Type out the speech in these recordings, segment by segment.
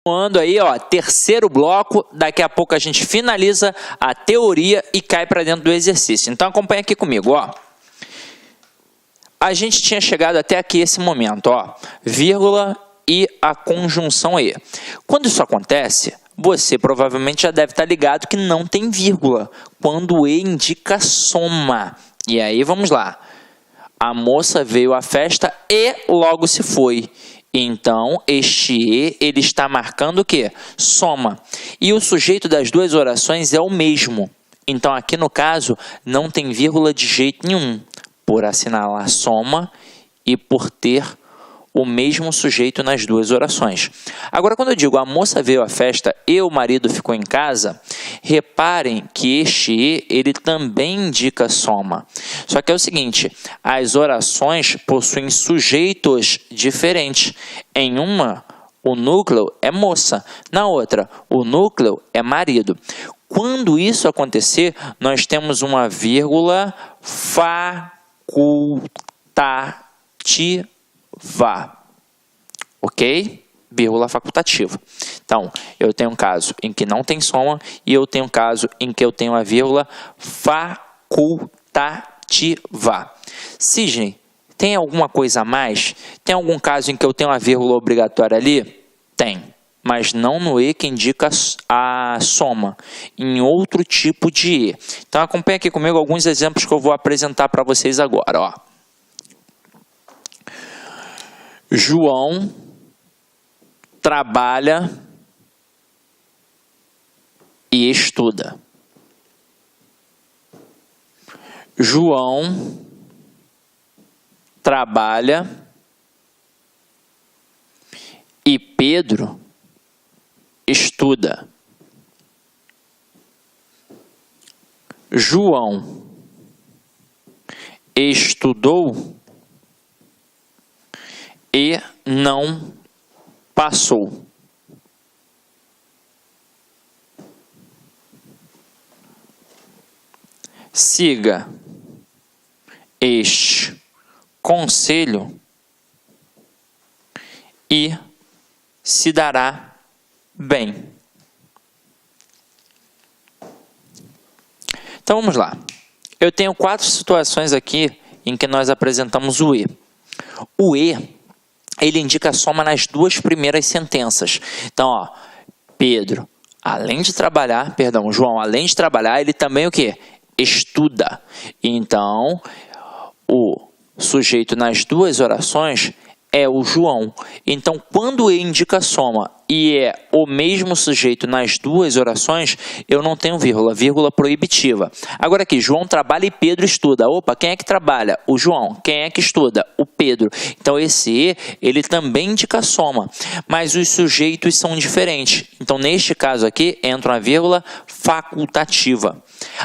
Continuando aí, ó, terceiro bloco, daqui a pouco a gente finaliza a teoria e cai para dentro do exercício. Então acompanha aqui comigo, ó. A gente tinha chegado até aqui esse momento, ó, vírgula e a conjunção E. Quando isso acontece, você provavelmente já deve estar ligado que não tem vírgula, quando E indica soma. E aí, vamos lá. A moça veio à festa e logo se foi. Então, este E, ele está marcando o quê? Soma. E o sujeito das duas orações é o mesmo. Então, aqui no caso, não tem vírgula de jeito nenhum, por assinalar soma e por ter o mesmo sujeito nas duas orações. Agora, quando eu digo a moça veio à festa e o marido ficou em casa, reparem que este E, ele também indica soma. Só que é o seguinte, as orações possuem sujeitos diferentes. Em uma, o núcleo é moça. Na outra, o núcleo é marido. Quando isso acontecer, nós temos uma vírgula facultativa. Ok? Vírgula facultativa. Então, eu tenho um caso em que não tem soma e eu tenho um caso em que eu tenho a vírgula facultativa. Sidney, tem alguma coisa a mais? Tem algum caso em que eu tenho a vírgula obrigatória ali? Tem, mas não no E que indica a soma, em outro tipo de E. Então, acompanhe aqui comigo alguns exemplos que eu vou apresentar para vocês agora, ó. João trabalha e estuda. João trabalha e Pedro estuda. João estudou e não passou. Siga este conselho e se dará bem. Então vamos lá. Eu tenho 4 situações aqui em que nós apresentamos o E. O E, ele indica a soma nas 2 primeiras sentenças. Então, ó, Pedro, além de trabalhar, João, além de trabalhar, ele também o quê? Estuda. Então, o sujeito nas 2 orações é o João. Então, quando ele indica soma e é o mesmo sujeito nas 2 orações, eu não tenho vírgula, vírgula proibitiva. Agora aqui, João trabalha e Pedro estuda. Opa, quem é que trabalha? O João. Quem é que estuda? O Pedro. Então, esse E, ele também indica soma, mas os sujeitos são diferentes. Então, neste caso aqui, entra uma vírgula facultativa.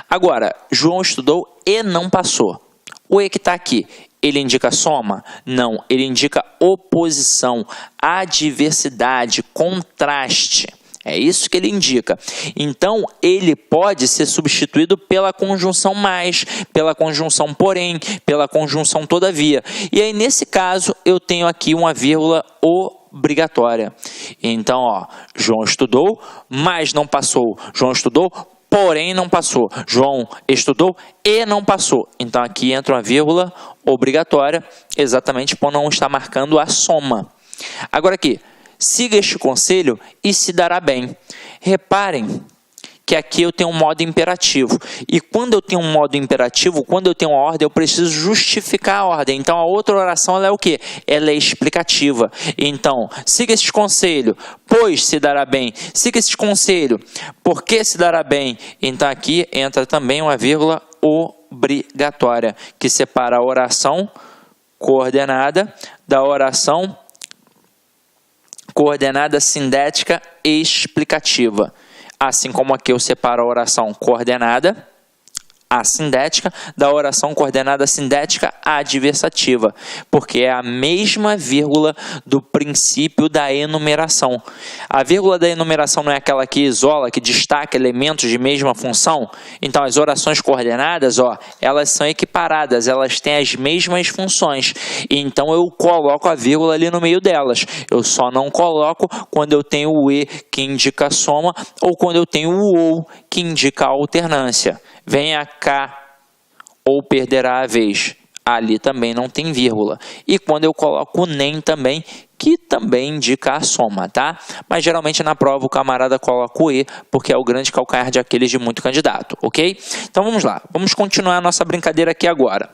Agora, João estudou e não passou. O E que está aqui, ele indica soma? Não, ele indica oposição, adversidade, contraste. É isso que ele indica. Então, ele pode ser substituído pela conjunção mais, pela conjunção porém, pela conjunção todavia. E aí, nesse caso, eu tenho aqui uma vírgula obrigatória. Então, ó, João estudou, mas não passou. João estudou, porém não passou. João estudou e não passou. Então, aqui entra uma vírgula obrigatória, exatamente por não estar marcando a soma. Agora aqui, siga este conselho e se dará bem. Reparem que aqui eu tenho um modo imperativo. E quando eu tenho um modo imperativo, quando eu tenho uma ordem, eu preciso justificar a ordem. Então, a outra oração ela é o quê? Ela é explicativa. Então, siga este conselho, pois se dará bem. Siga este conselho, porque se dará bem. Então, aqui entra também uma vírgula obrigatória, que separa a oração coordenada da oração coordenada sindética explicativa. Assim como aqui eu separo a oração coordenada, assindética, da oração coordenada sindética adversativa, porque é a mesma vírgula do princípio da enumeração. A vírgula da enumeração não é aquela que isola, que destaca elementos de mesma função? Então, as orações coordenadas, elas são equiparadas, elas têm as mesmas funções. Então, eu coloco a vírgula ali no meio delas. Eu só não coloco quando eu tenho o e, que indica a soma, ou quando eu tenho o ou, que indica a alternância. Venha cá, ou perderá a vez. Ali também não tem vírgula. E quando eu coloco o nem também, que também indica a soma, tá? Mas geralmente na prova o camarada coloca o e, porque é o grande calcanhar de Aquiles de muito candidato, ok? Então vamos lá, vamos continuar a nossa brincadeira aqui agora.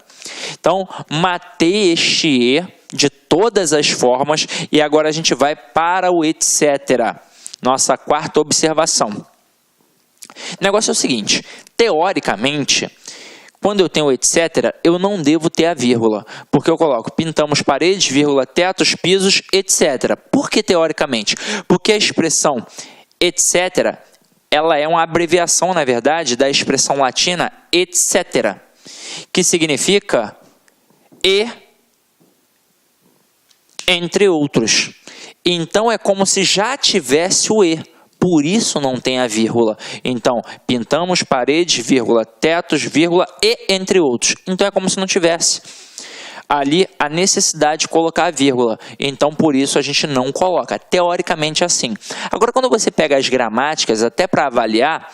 Então, matei este e de todas as formas e agora a gente vai para o etc. Nossa quarta observação. O negócio é o seguinte, teoricamente, quando eu tenho etc, eu não devo ter a vírgula, porque eu coloco pintamos paredes, vírgula, tetos, pisos, etc. Por que teoricamente? Porque a expressão etc, ela é uma abreviação, na verdade, da expressão latina etc, que significa e entre outros. Então, é como se já tivesse o e. Por isso não tem a vírgula. Então, pintamos paredes, vírgula, tetos, vírgula, e entre outros. Então, é como se não tivesse ali a necessidade de colocar a vírgula. Então, por isso a gente não coloca. Teoricamente, é assim. Agora, quando você pega as gramáticas, até para avaliar,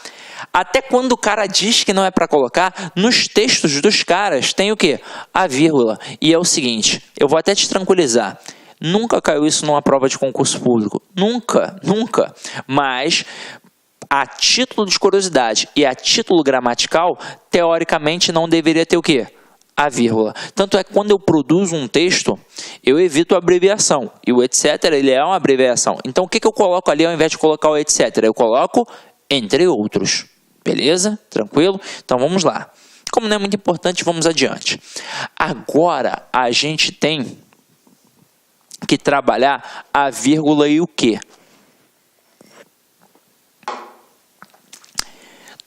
até quando o cara diz que não é para colocar, nos textos dos caras tem o quê? A vírgula. E é o seguinte, eu vou até te tranquilizar. Nunca caiu isso numa prova de concurso público. Nunca, nunca. Mas, a título de curiosidade e a título gramatical, teoricamente não deveria ter o quê? A vírgula. Tanto é que quando eu produzo um texto, eu evito a abreviação. E o etc, ele é uma abreviação. Então, o que eu coloco ali ao invés de colocar o etc? Eu coloco entre outros. Beleza? Tranquilo? Então, vamos lá. Como não é muito importante, vamos adiante. Agora, a gente tem que trabalhar a vírgula e o quê?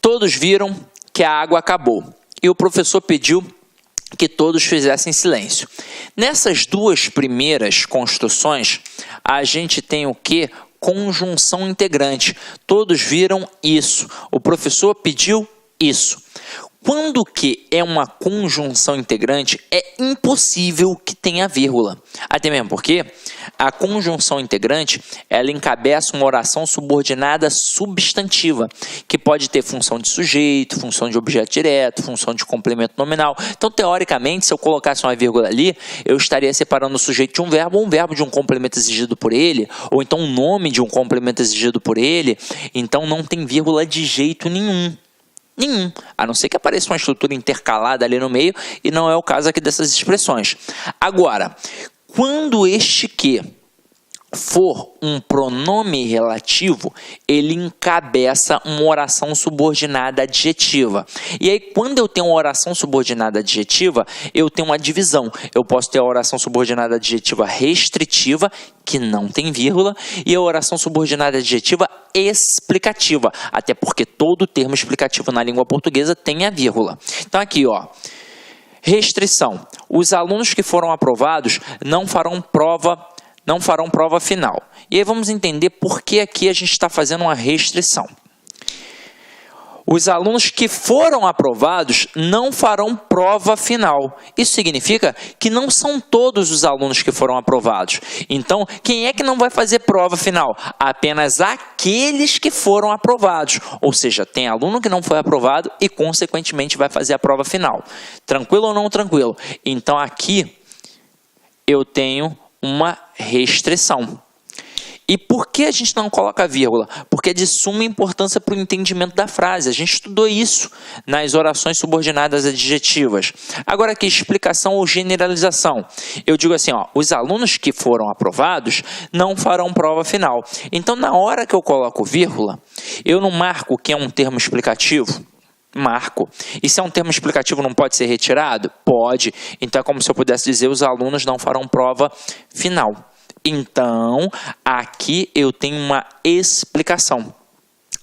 Todos viram que a água acabou e o professor pediu que todos fizessem silêncio. Nessas duas primeiras construções, a gente tem o quê? Conjunção integrante. Todos viram isso. O professor pediu isso. Quando que é uma conjunção integrante, é impossível que tenha vírgula. Até mesmo porque a conjunção integrante, ela encabeça uma oração subordinada substantiva, que pode ter função de sujeito, função de objeto direto, função de complemento nominal. Então, teoricamente, se eu colocasse uma vírgula ali, eu estaria separando o sujeito de um verbo de um complemento exigido por ele, ou então um nome de um complemento exigido por ele. Então, não tem vírgula de jeito nenhum. Nenhum, a não ser que apareça uma estrutura intercalada ali no meio, e não é o caso aqui dessas expressões. Agora, quando este que for um pronome relativo, ele encabeça uma oração subordinada adjetiva. E aí, quando eu tenho uma oração subordinada adjetiva, eu tenho uma divisão. Eu posso ter a oração subordinada adjetiva restritiva, que não tem vírgula, e a oração subordinada adjetiva explicativa, até porque todo termo explicativo na língua portuguesa tem a vírgula. Então, aqui, restrição. Os alunos que foram aprovados não farão prova final. E aí vamos entender por que aqui a gente está fazendo uma restrição. Os alunos que foram aprovados não farão prova final. Isso significa que não são todos os alunos que foram aprovados. Então, quem é que não vai fazer prova final? Apenas aqueles que foram aprovados. Ou seja, tem aluno que não foi aprovado e, consequentemente, vai fazer a prova final. Tranquilo ou não tranquilo? Então, aqui eu tenho uma restrição. E por que a gente não coloca vírgula? Porque é de suma importância para o entendimento da frase. A gente estudou isso nas orações subordinadas adjetivas. Agora aqui, explicação ou generalização. Eu digo assim, os alunos que foram aprovados não farão prova final. Então, na hora que eu coloco vírgula, eu não marco que é um termo explicativo? Marco. E se é um termo explicativo, não pode ser retirado? Pode. Então, é como se eu pudesse dizer, os alunos não farão prova final. Então, aqui eu tenho uma explicação.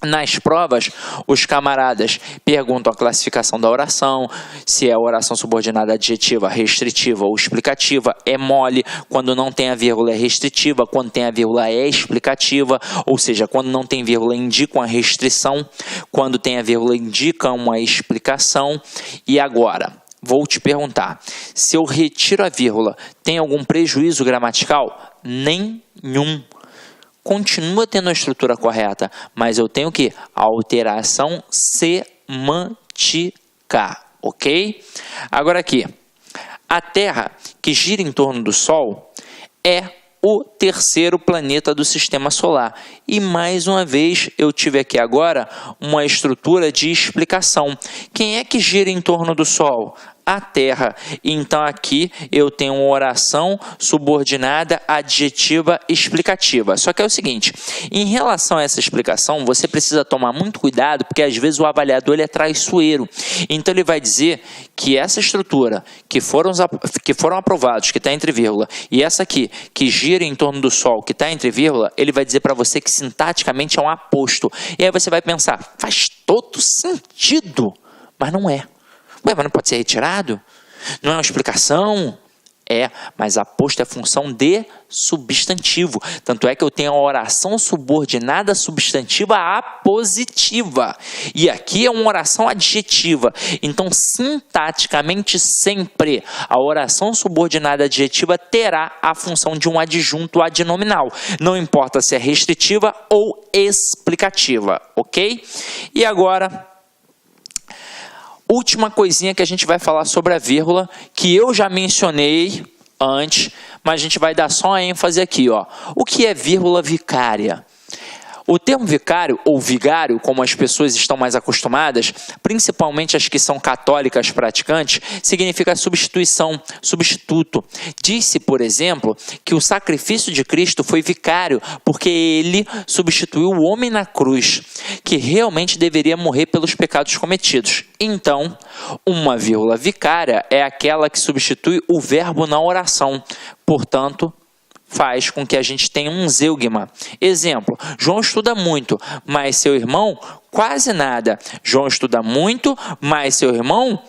Nas provas, os camaradas perguntam a classificação da oração, se é oração subordinada adjetiva, restritiva ou explicativa, é mole, quando não tem a vírgula é restritiva, quando tem a vírgula é explicativa, ou seja, quando não tem vírgula indica uma restrição, quando tem a vírgula indica uma explicação. E agora, vou te perguntar, se eu retiro a vírgula, tem algum prejuízo gramatical? Nenhum. Continua tendo a estrutura correta, mas eu tenho que alteração semântica, ok? Agora aqui, a Terra que gira em torno do Sol é o terceiro planeta do Sistema Solar. E mais uma vez eu tive aqui agora uma estrutura de explicação. Quem é que gira em torno do Sol? A Terra. Então aqui eu tenho uma oração subordinada adjetiva explicativa. Só que é o seguinte, em relação a essa explicação, você precisa tomar muito cuidado, porque às vezes o avaliador ele é traiçoeiro. Então ele vai dizer que essa estrutura que foram aprovados, que está entre vírgula, e essa aqui, que gira em torno do Sol, que está entre vírgula, ele vai dizer para você que sintaticamente é um aposto. E aí você vai pensar, faz todo sentido, mas não é. Ué, mas não pode ser retirado? Não é uma explicação? É, mas aposto é função de substantivo. Tanto é que eu tenho a oração subordinada substantiva apositiva. E aqui é uma oração adjetiva. Então, sintaticamente, sempre a oração subordinada adjetiva terá a função de um adjunto adnominal. Não importa se é restritiva ou explicativa, ok? E agora, última coisinha que a gente vai falar sobre a vírgula, que eu já mencionei antes, mas a gente vai dar só a ênfase aqui, ó. O que é vírgula vicária? O termo vicário, ou vigário, como as pessoas estão mais acostumadas, principalmente as que são católicas praticantes, significa substituição, substituto. Disse, por exemplo, que o sacrifício de Cristo foi vicário, porque ele substituiu o homem na cruz, que realmente deveria morrer pelos pecados cometidos. Então, uma vírgula vicária é aquela que substitui o verbo na oração. Portanto, faz com que a gente tenha um zeugma. Exemplo, João estuda muito, mas seu irmão quase nada. João estuda muito, mas seu irmão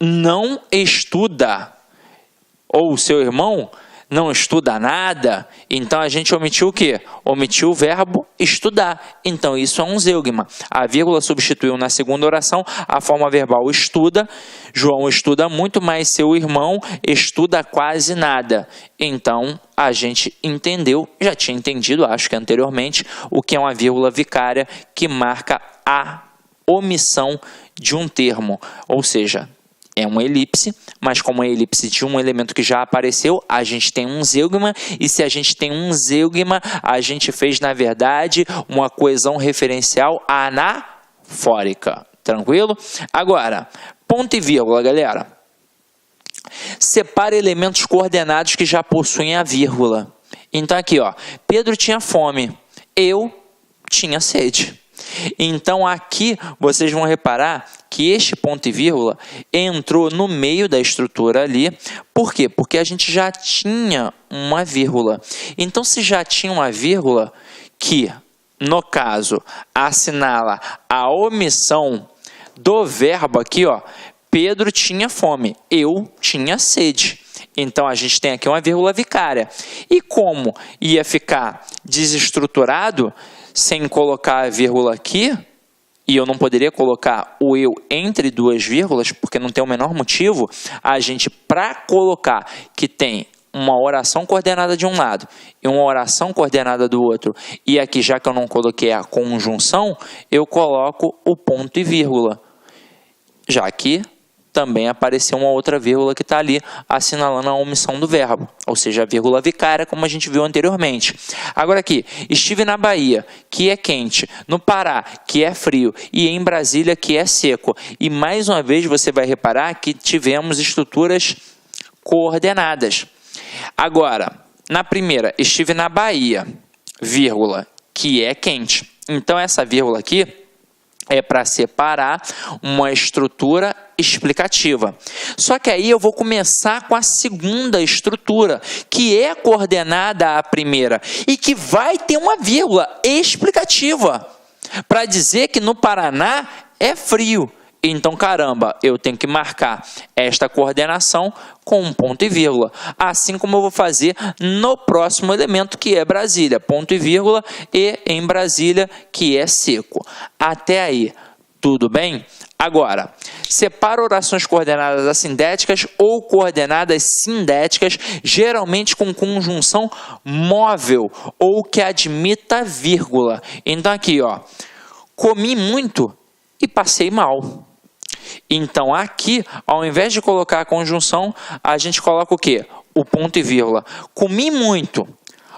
não estuda. Ou seu irmão não estuda nada. Então a gente omitiu o quê? Omitiu o verbo estudar. Então isso é um zeugma. A vírgula substituiu na segunda oração a forma verbal estuda. João estuda muito, mas seu irmão estuda quase nada. Então a gente entendeu, já tinha entendido, acho que anteriormente, o que é uma vírgula vicária que marca a omissão de um termo. Ou seja, é uma elipse, mas como é elipse de um elemento que já apareceu, a gente tem um zeugma, e se a gente tem um zeugma, a gente fez, na verdade, uma coesão referencial anafórica. Tranquilo? Agora, ponto e vírgula, galera. Separa elementos coordenados que já possuem a vírgula. Então aqui, ó, Pedro tinha fome, eu tinha sede. Então aqui vocês vão reparar que este ponto e vírgula entrou no meio da estrutura ali. Por quê? Porque a gente já tinha uma vírgula. Então se já tinha uma vírgula que, no caso, assinala a omissão do verbo aqui, ó, Pedro tinha fome, eu tinha sede. Então a gente tem aqui uma vírgula vicária. E como ia ficar desestruturado, sem colocar a vírgula aqui, e eu não poderia colocar o eu entre duas vírgulas, porque não tem o menor motivo, a gente, para colocar que tem uma oração coordenada de um lado e uma oração coordenada do outro, e aqui, já que eu não coloquei a conjunção, eu coloco o ponto e vírgula, já que também apareceu uma outra vírgula que está ali assinalando a omissão do verbo, ou seja, a vírgula vicária, como a gente viu anteriormente. Agora aqui, estive na Bahia, que é quente, no Pará, que é frio, e em Brasília, que é seco. E mais uma vez você vai reparar que tivemos estruturas coordenadas. Agora, na primeira, estive na Bahia, vírgula, que é quente. Então essa vírgula aqui é para separar uma estrutura explicativa. Só que aí eu vou começar com a segunda estrutura, que é coordenada à primeira e que vai ter uma vírgula explicativa para dizer que no Paraná é frio. Então, caramba, eu tenho que marcar esta coordenação com um ponto e vírgula. Assim como eu vou fazer no próximo elemento, que é Brasília. Ponto e vírgula, e em Brasília, que é seco. Até aí, tudo bem? Agora, separa orações coordenadas assindéticas ou coordenadas sindéticas, geralmente com conjunção móvel ou que admita vírgula. Então, aqui, ó, comi muito e passei mal. Então, aqui, ao invés de colocar a conjunção, a gente coloca o quê? O ponto e vírgula. Comi muito,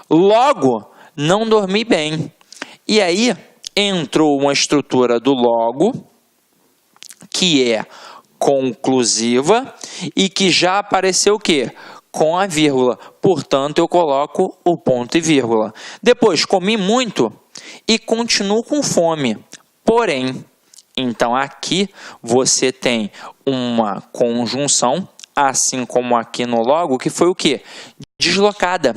logo não dormi bem. E aí, entrou uma estrutura do logo, que é conclusiva e que já apareceu o quê? Com a vírgula. Portanto, eu coloco o ponto e vírgula. Depois, comi muito e continuo com fome. Porém, então aqui você tem uma conjunção, assim como aqui no logo, que foi o quê? Deslocada.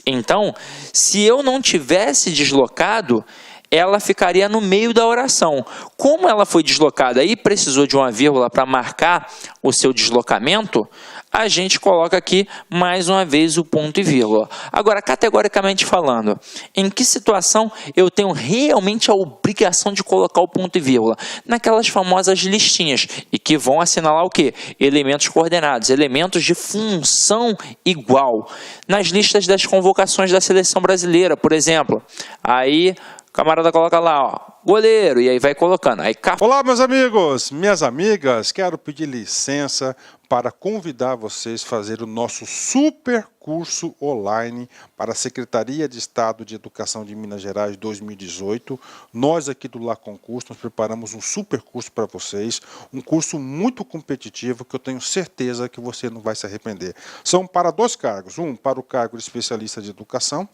Então, se eu não tivesse deslocado, ela ficaria no meio da oração. Como ela foi deslocada e precisou de uma vírgula para marcar o seu deslocamento, a gente coloca aqui mais uma vez o ponto e vírgula. Agora, categoricamente falando, em que situação eu tenho realmente a obrigação de colocar o ponto e vírgula? Naquelas famosas listinhas, e que vão assinalar o quê? Elementos coordenados, elementos de função igual. Nas listas das convocações da seleção brasileira, por exemplo, aí o camarada coloca lá, ó, goleiro, e aí vai colocando. Aí, olá, meus amigos, minhas amigas, quero pedir licença para convidar vocês a fazer o nosso super curso online para a Secretaria de Estado de Educação de Minas Gerais 2018. Nós aqui do Lá Concurso, nós preparamos um super curso para vocês, um curso muito competitivo que eu tenho certeza que você não vai se arrepender. São para dois cargos, um para o cargo de especialista de educação,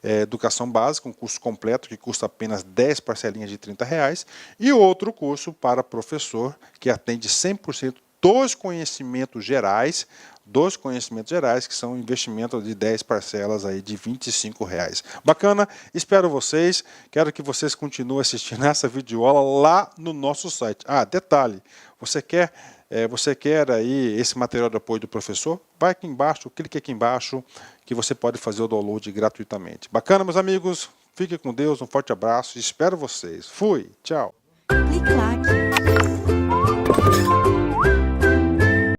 educação básica, um curso completo que custa apenas 10 parcelinhas de R$30, e outro curso para professor que atende 100% dos conhecimentos gerais, que são um investimento de 10 parcelas aí de R$25. Bacana, espero vocês, quero que vocês continuem assistindo essa videoaula lá no nosso site. Ah, detalhe, você quer aí esse material de apoio do professor? Vai aqui embaixo, clique aqui embaixo, que você pode fazer o download gratuitamente. Bacana, meus amigos? Fiquem com Deus, um forte abraço, espero vocês. Fui, tchau. Clique lá.